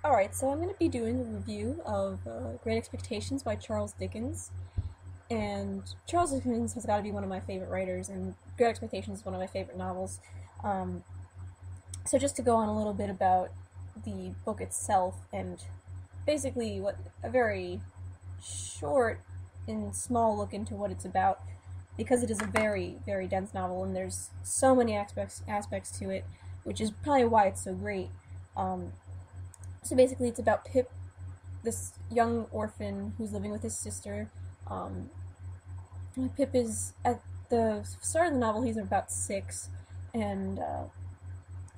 Alright, so I'm going to be doing a review of Great Expectations by Charles Dickens. And Charles Dickens has got to be one of my favorite writers, and Great Expectations is one of my favorite novels. Um, so just to go on a little bit about the book itself, and basically what a very short and small look into what it's about, because it is a very, very dense novel, and there's so many aspects to it, which is probably why it's so great. Um, so basically, it's about Pip, this young orphan who's living with his sister. Um, Pip is at the start of the novel. He's about 6, and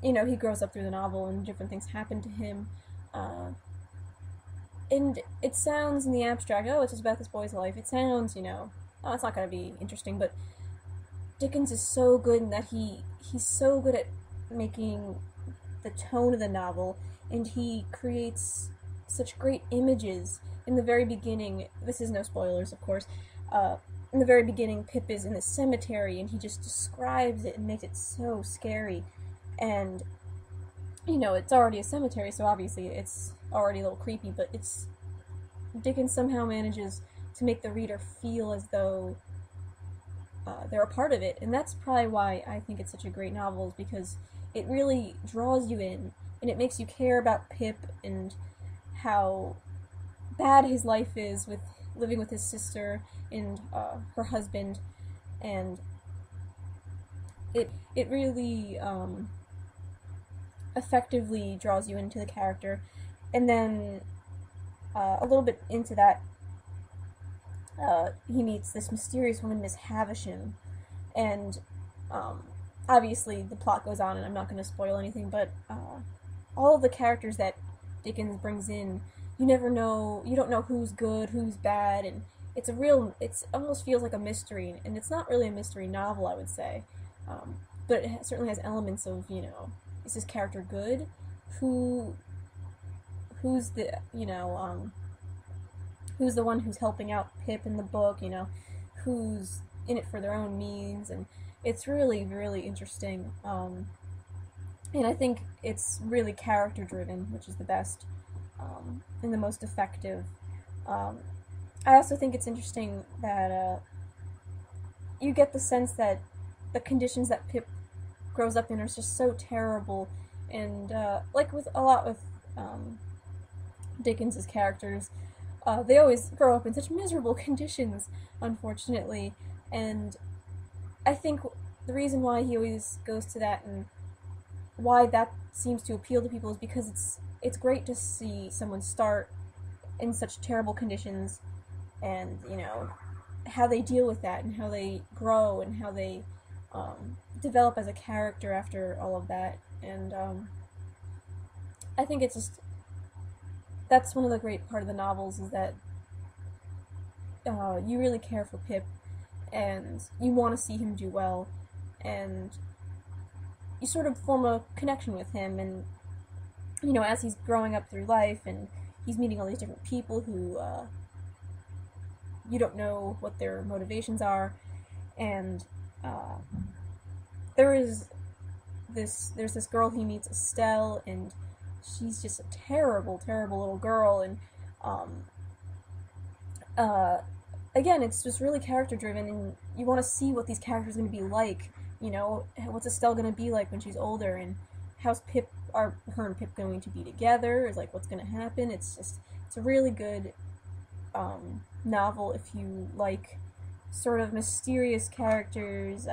he grows up through the novel, and different things happen to him. Uh, and it sounds in the abstract, oh, it's just about this boy's life. It sounds, oh, it's not going to be interesting. But Dickens is so good in that he's so good at making the tone of the novel, and he creates such great images. In the very beginning, this is no spoilers, of course. In the very beginning, Pip is in the cemetery, and he just describes it and makes it so scary. And it's already a cemetery, so obviously it's already a little creepy. But Dickens somehow manages to make the reader feel as though they're a part of it, and that's probably why I think it's such a great novel, is because it really draws you in, and it makes you care about Pip and how bad his life is with living with his sister and her husband, and it really effectively draws you into the character. And then a little bit into that, he meets this mysterious woman, Miss Havisham, and obviously the plot goes on, and I'm not going to spoil anything, but all of the characters that Dickens brings in, you don't know who's good, who's bad, and it almost feels like a mystery, and it's not really a mystery novel, I would say, but it certainly has elements of, is this character good? Who's the, who's the one who's helping out Pip in the book, who's in it for their own means, and it's really, really interesting, and I think it's really character driven, which is the best, and the most effective. I also think it's interesting that you get the sense that the conditions that Pip grows up in are just so terrible, and like with a lot with Dickens's characters, they always grow up in such miserable conditions, unfortunately, and I think the reason why he always goes to that, and why that seems to appeal to people, is because it's great to see someone start in such terrible conditions, and how they deal with that, and how they grow, and how they develop as a character after all of that. And I think that's one of the great part of the novels, is that you really care for Pip, and you want to see him do well, and you sort of form a connection with him, and as he's growing up through life, and he's meeting all these different people who you don't know what their motivations are, and there's this girl he meets, Estelle, and she's just a terrible, terrible little girl, and again, it's just really character driven, and you want to see what these characters are going to be like. What's Estelle going to be like when she's older, and how's her and Pip going to be together? Is like, what's going to happen? It's a really good novel if you like sort of mysterious characters,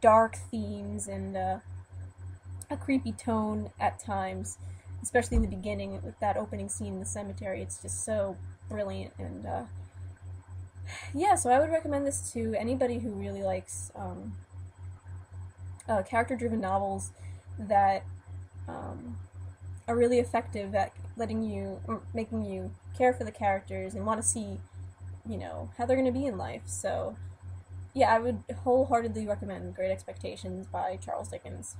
dark themes, and a creepy tone at times, especially in the beginning with that opening scene in the cemetery. It's just so brilliant, and yeah, so I would recommend this to anybody who really likes character-driven novels that are really effective at making you care for the characters and want to see, how they're going to be in life. So, yeah, I would wholeheartedly recommend Great Expectations by Charles Dickens.